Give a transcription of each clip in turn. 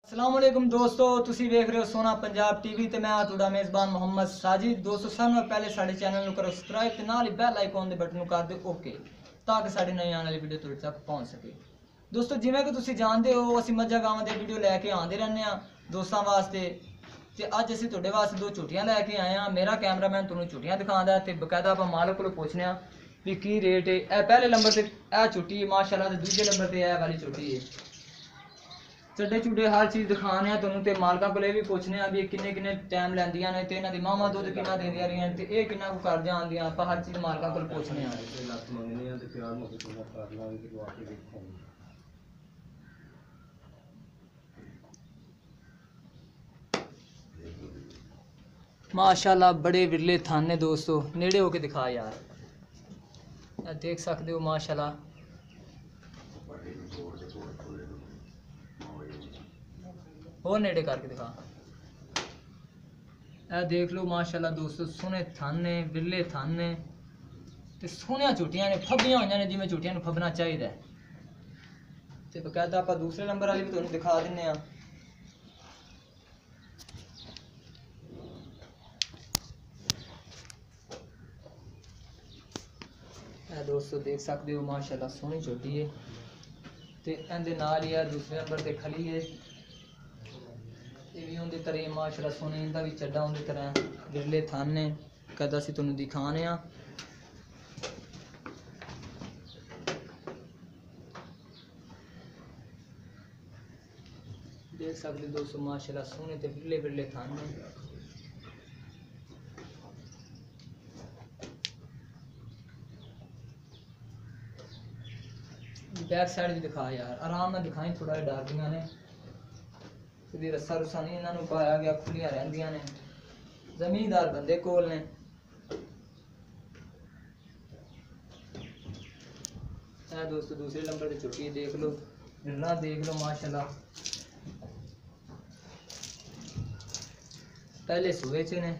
अस्सलाम वालेकुम दोस्तों, तुसी देख रहे हो सोना पंजाब टीवी ते मैं तुहाडा मेज़बान मोहम्मद साजिद। दोस्तों सब नाल पहले साडे चैनल नूं करो सब्सक्राइब ते नाल ही बेल आइकन दे बटन नूं कर दिओ ओके ताकि साडी नई आने वाली वीडियो तुहाडे तक पहुंच सके। दोस्तों जिवें कि तुसी जानदे हो असीं मज्झां गावां दे वीडियो लैके आंदे रहने आ दोस्तां वास्ते ते अज असीं तुहाडे वास्ते दो झुटियां लैके आए हां। मेरा कैमरामैन तुहानूं झुटियां दिखांदा ते बकायदा आपां मालक कोलों पुछने आ भी की रेट है। ए पहले नंबर ते ए झुटी है माशाअल्लाह ते दूजे नंबर ते ए वाली झुटी है। चड्डे चुड्डे हर चीज़ दिखाने तुहानूं ते मालकां कोले भी पुछने भी किन्ने किन्ने टाइम लैंदियां ने ते इन्हां दी मावां दुद्ध किन्ना देंदियां रहियां ते एह् किन्ना कुछ कर जांदियां आपां हर चीज़ मालकां कोल पुछने माशाअल्लाह बड़े विरले थाने दोस्तों, नेड़े होके दिखा यार, देख सकते हो माशाअल्लाह और नेड़े करके दिखा। ए देख लो माशाअल्लाह दोस्तों, सोने थाने विरले थाने ते सोहनियां झुटियां ने फब्बियां होईयां ने जिवें झुटियां नूं फब्बना चाहिदा ते बकायदा आपां दूसरे नंबर वाली भी तुहानूं दिखा दिन्ने आ। दोस्तों देख सकते हो माशाअल्लाह सोहनी झुटी है ते इहदे नाल ही दूसरे नंबर ते खली है भी उनकी तरह माशाअल्लाह सोने इनका भी चड्डा उनकी तरह विरले थाने कद असीं तुहानूं दिखाने आ। देख सकते दोस्तों माशाअल्लाह सोने ते विरले विरले थाने। बैक साइड भी दिखा यार, आराम नाल दिखाई, थोड़ा डरदियां ने कभी रस्सा रुस्सा नहीं इन्होंने पाया गया, खुलियां रहिंदियां ने, जमींदार बंदे कोल ने। दोस्तों दूसरे नंबर पे झुटी देख लो, विरला देख लो माशाल्लाह, पहले सूए च ने।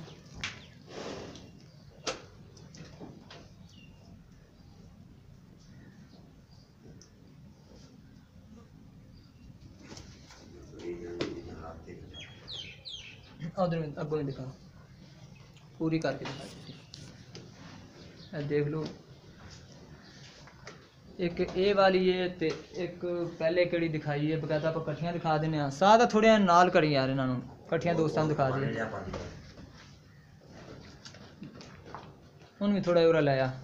उधर अगों दिखा, पूरी करके दिखा, देख लो एक ए वाली है ते एक पहले केड़ी दिखाई है, बकायदा आप कट्ठियां दिखा देने साथ थोड़े नाल करी यार, इन्हों कट्ठियां दोस्तों दिखा दी उन भी थोड़ा उरा लाया।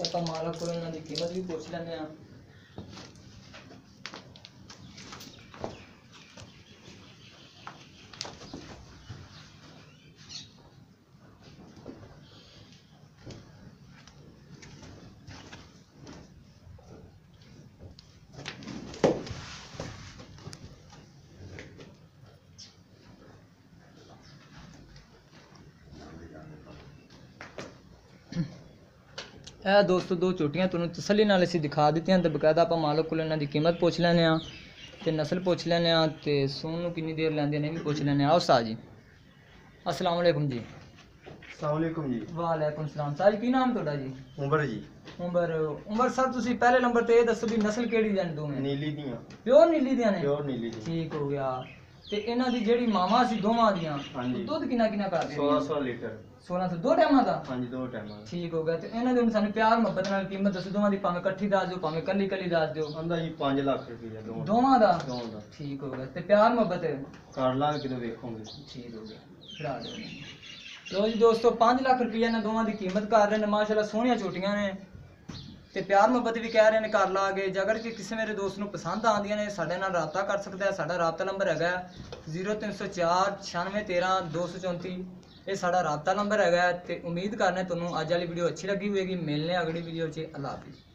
तो मालक को इन्हों की कीमत भी पूछ लें। ਇਹ दोस्तों दो झुटियां तुहानूं तसल्ली नाल असीं दिखा दित्तियां ते बकायदा आपां मालक कोल इन्हां दी कीमत पुछ लैने आ ते नस्ल पुछ लैने आ ते सून नूं किन्नी देर लैंदे ने भी पुछ लैने आ। आओ साह जी, अस्सलाम वालेकुम जी। अस्सलाम वालेकुम जी। वालेकुम सलाम। साह जी की नाम तुहाडा जी? उमर जी। उमर साहब तुसीं पहले नंबर ते दसो भी नस्ल केड़ी दी दोवें? नीली दियां। प्योर नीली दियां ने? प्योर नीली दी। ठीक हो गया। ते इन्हां दी जेहड़ी मावां सी दोवां दियां दुध किन्ना किन्ना करदे? 1600 लीटर। 1600 दो टाइमां दा? हां जी दो टाइमां। ठीक हो गया। ते इन्हां दे सानू प्यार मोहब्बत नाल कीमत दसो दोवां दी, भावें इकट्ठी दस दिओ भावें कल्ली कल्ली दस दिओ। आंदा जी 5 लाख रुपया दोवां दा? दोवां दा। ठीक हो गया। ते प्यार मोहब्बत कर लांगे किते वेखोगे। ठीक हो गया, खड़ा दो। लो जी दोस्तों 5 लाख रुपया इन्हां दोवां दी कीमत कर रहे ने। माशाअल्लाह सोहणियां झुटियां ने ते प्यार मोहब्बत भी कह रहे हैं कर लागे। जे अगर कि किसी मेरे दोस्त नूं पसंद आंदियां ने साडे नाल राबता कर सकदा है। साडा राबता नंबर हैगा 0304 96 13 234। ये साडा राबता नंबर हैगा ते उम्मीद करने तुहानूं अज वाली वीडियो अच्छी लगी होगी। मिलने अगली वीडियो च। अल्लाह हाफिज़।